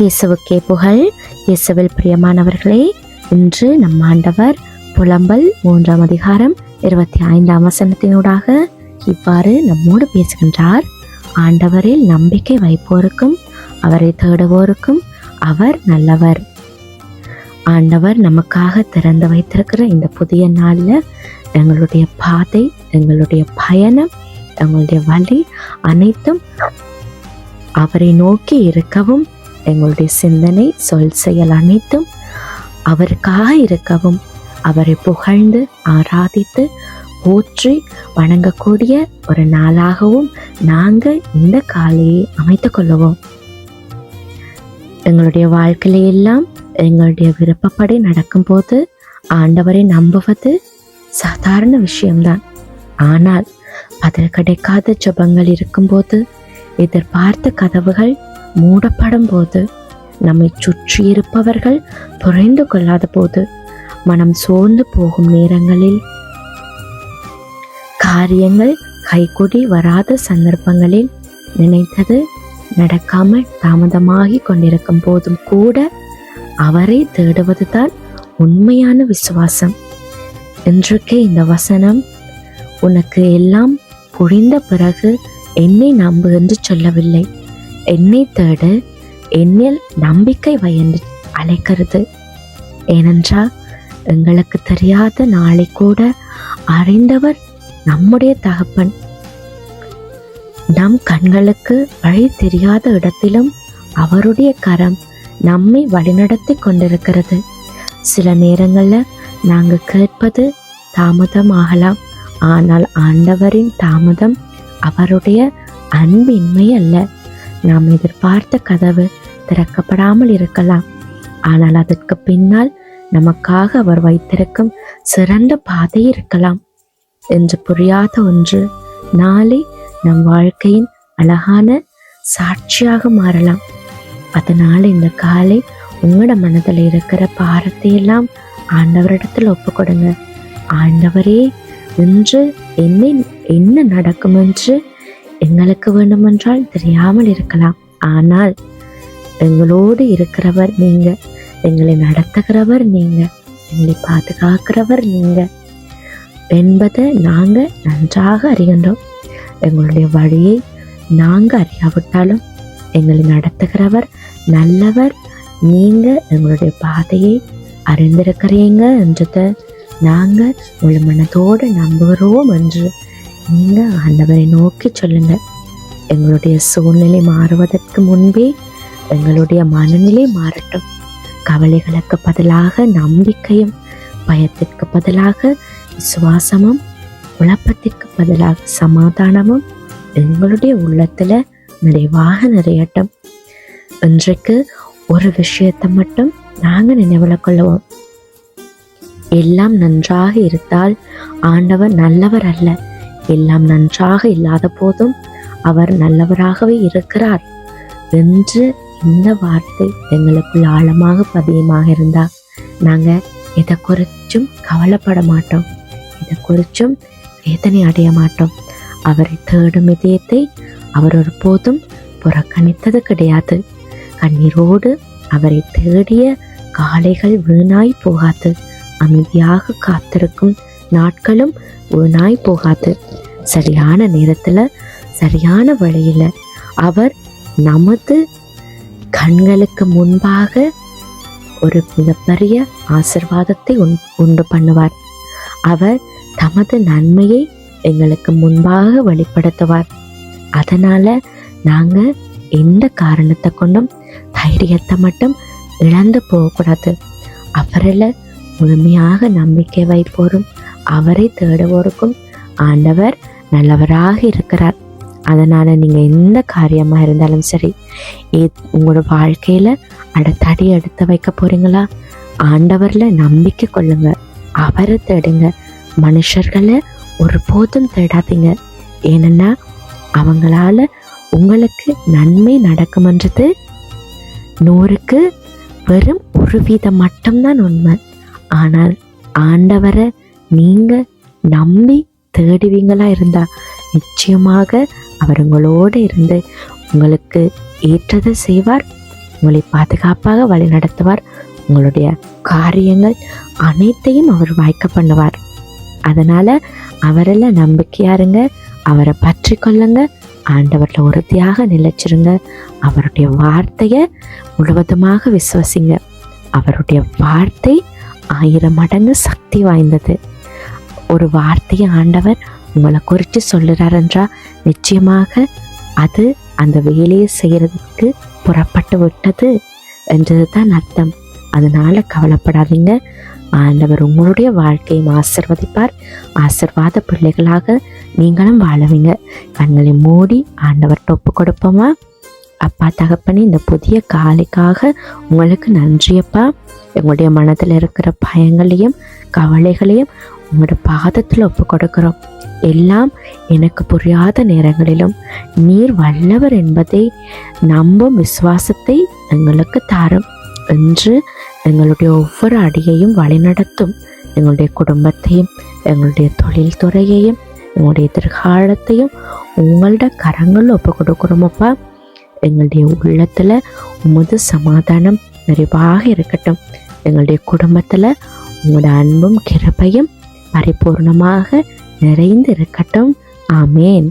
இயேசுவுக்கே புகழ். இயேசுவில் பிரியமானவர்களே, இன்று நம் ஆண்டவர் புலம்பல் 3ஆம் அதிகாரம் 25ஆம் வசனத்தினூடாக இவ்வாறு நம்மோடு பேசுகின்றார். ஆண்டவரில் நம்பிக்கை வைப்போருக்கும் அவரை தேடுவோருக்கும் அவர் நல்லவர். ஆண்டவர் நமக்காக திறந்து வைத்திருக்கிற இந்த புதிய நாளில் எங்களுடைய பாதை, எங்களுடைய பயணம், எங்களுடைய வழி அனைத்தும் அவரை நோக்கி இருக்கவும், எங்களுடைய சிந்தனை, சொல், செயல் அனைத்தும் அவருக்காக இருக்கவும், அவரை புகழ்ந்து ஆராதித்து போற்றி வணங்கக்கூடிய ஒரு நாளாகவும் நாங்கள் இந்த காலையை அமைத்து கொள்ளுவோம். எங்களுடைய வாழ்க்கையிலெல்லாம் எங்களுடைய விருப்பப்படி நடக்கும்போது ஆண்டவரை நம்புவது சாதாரண விஷயம்தான். ஆனால் பதில் கிடைக்காத ஜெபங்கள் இருக்கும்போது, எதிர்பார்த்த கதவுகள் மூடப்படும் போது, நம்மை சுற்றி இருப்பவர்கள் புரிந்து கொள்ளாத போது, மனம் சோர்ந்து போகும் நேரங்களில், காரியங்கள் கைகூடி வராத சந்தர்ப்பங்களில், நினைத்தது நடக்காமல் தாமதமாகி கொண்டிருக்கும் போதும் கூட அவரை தேடுவதுதான் உண்மையான விசுவாசம். இன்றைக்கு இந்த வசனம் உனக்கு எல்லாம் புரிந்த பிறகு என்னை நம்பு என்று சொல்லவில்லை, என்னை தேடு, என்னில் நம்பிக்கை வை என்று அழைக்கிறது. ஏனென்றால் எங்களுக்கு தெரியாத நாளை கூட அறிந்தவர் நம்முடைய தகப்பன். நம் கண்களுக்கு வழி தெரியாத இடத்திலும் அவருடைய கரம் நம்மை வழிநடத்தி கொண்டிருக்கிறது. சில நேரங்களில் நாங்கள் கேட்பது தாமதமாகலாம், ஆனால் ஆண்டவரின் தாமதம் அவருடைய அன்பின்மை அல்ல. நாம் எதிர்பார்த்த கதவு திறக்கப்படாமல் இருக்கலாம், ஆனால் அதற்கு பின்னால் நமக்காக அவர் வைத்திருக்கும் சிறந்த பாதை இருக்கலாம் என்று புரியாத ஒன்று நாளை நம் வாழ்க்கையின் அழகான சாட்சியாக மாறலாம். அதனால இந்த காலை உங்களோட மனதில் இருக்கிற பாரத்தை எல்லாம் ஆண்டவரிடத்தில் ஒப்பு கொடுங்க. ஆண்டவரே, இன்று என்ன நடக்கும் என்று எங்களுக்கு வேண்டுமென்றால் தெரியாமல் இருக்கலாம், ஆனால் எங்களோடு இருக்கிறவர் நீங்க, எங்களை நடத்துகிறவர் நீங்க, எங்களை பாதுகாக்கிறவர் நீங்க என்பதை நாங்கள் நன்றாக அறிகின்றோம். எங்களுடைய வழியை நாங்கள் அறியாவிட்டாலும் எங்களை நடத்துகிறவர் நல்லவர், நீங்க எங்களுடைய பாதையை அறிந்திருக்கிறீங்க என்றதை நாங்கள் முழு மனதோடு நம்புகிறோம் என்று நீங்க ஆண்டவரை நோக்கி சொல்லுங்க. எங்களுடைய சூழ்நிலை மாறுவதற்கு முன்பே எங்களுடைய மனநிலை மாறட்டும். கவலைகளுக்கு பதிலாக நம்பிக்கையும், பயத்திற்கு பதிலாக விசுவாசமும், குழப்பத்திற்கு பதிலாக சமாதானமும் எங்களுடைய உள்ளத்துல நிறைவாக நிறையட்டும். இன்றைக்கு ஒரு விஷயத்தை மட்டும் நாங்கள் நினைவில் கொள்ளுவோம். எல்லாம் நன்றாக இருந்தால் ஆண்டவர் நல்லவர் அல்ல, எல்லாம் நன்றாக இல்லாத போதும் அவர் நல்லவராகவே இருக்கிறார் என்று இந்த வார்த்தை எங்களுக்குள் ஆழமாக பதியமாக இருந்தால் நாங்கள் இதை குறிச்சும் கவலைப்பட மாட்டோம், இதை குறிச்சும் வேதனை அடைய மாட்டோம். அவரை தேடும் இதயத்தை அவர் ஒருபோதும் புறக்கணித்தது கிடையாது. கண்ணீரோடு அவரை தேடிய காலைகள் வீணாய் போகாது, அமைதியாக காத்திருக்கும் நாட்களும் வீணாய் போகாது. சரியான நேரத்தில் சரியான வழியில் அவர் நமது கண்களுக்கு முன்பாக ஒரு மிகப்பெரிய ஆசீர்வாதத்தை உண்டு பண்ணுவார். அவர் தமது நன்மையை எங்களுக்கு முன்பாக வெளிப்படுத்துவார். அதனால நாங்கள் எந்த காரணத்தை கொண்டும் தைரியத்தை மட்டும் இழந்து போகக்கூடாது. அவரில் முழுமையாக நம்பிக்கை வைப்போரும் அவரை தேடுவோருக்கும் ஆண்டவர் நல்லவராக இருக்கிறார். அதனால நீங்க எந்த காரியமா இருந்தாலும் சரி, உங்களோட வாழ்க்கையில அடுத்தடி எடுத்து வைக்க போறீங்களா, ஆண்டவர்ல நம்பிக்கை கொள்ளுங்க, அவரை தேடுங்க. மனுஷர்களை ஒருபோதும் தேடாதீங்க, ஏனென்னா அவங்களால உங்களுக்கு நன்மை நடக்கும்ன்றது 100க்கு வெறும் 1% மட்டும்தான் உண்மை. ஆனால் ஆண்டவரை நீங்க நம்பி தேடுவீங்களா இருந்தா நிச்சயமாக அவர் உங்களோடு இருந்து உங்களுக்கு ஏற்றதை செய்வார், உங்களை பாதுகாப்பாக வழி நடத்துவார். உங்களுடைய காரியங்கள் அனைத்தையும் அவர் வாய்க்க பண்ணுவார். அதனால அவரெல்லாம் நம்பிக்கையா இருங்க, அவரை பற்றி கொள்ளுங்க, ஆண்டவர்ல உறுதியாக நிலைச்சிருங்க. அவருடைய வார்த்தையை முழுவதுமாக விசுவசிங்க. அவருடைய வார்த்தை 1000 மடங்கு சக்தி வாய்ந்தது. ஒரு வார்த்தையை ஆண்டவர் உங்களை குறித்து சொல்லுறாருன்றா நிச்சயமாக அது அந்த வேலையை செய்யறதுக்கு புறப்பட்டு விட்டது என்றது தான் அர்த்தம். அதனால கவலைப்படாதீங்க. ஆண்டவர் உங்களுடைய வாழ்க்கையை ஆசிர்வதிப்பார். ஆசிர்வாத பிள்ளைகளாக நீங்களும் வாழவீங்க. கண்களை மூடி ஆண்டவர்கிட்ட ஒப்பு கொடுப்போமா? அப்பா தகப்பனே, இந்த புதிய காலைக்காக உங்களுக்கு நன்றியப்பா. எங்களுடைய மனதில் இருக்கிற பயங்களையும் கவலைகளையும் உங்களோட பாதத்தில் ஒப்பு கொடுக்கிறோம். எல்லாம் எனக்கு புரியாத நேரங்களிலும் நீர் வல்லவர் என்பதை நம்பும் விசுவாசத்தை எங்களுக்கு தாரும் என்று எங்களுடைய ஒவ்வொரு அடியையும் வழிநடத்தும். எங்களுடைய குடும்பத்தையும் எங்களுடைய தொழில் துறையையும் எங்களுடைய எதிர்காலத்தையும் உங்களோட கரங்களில் ஒப்பு கொடுக்குறோமப்பா. எங்களுடைய உள்ளத்தில் உமது சமாதானம் நிறைவாக இருக்கட்டும். எங்களுடைய குடும்பத்தில் உங்களோட அன்பும் கிருபையும் பரிபூர்ணமாக நிறைந்து இருக்கட்டும். ஆமேன்.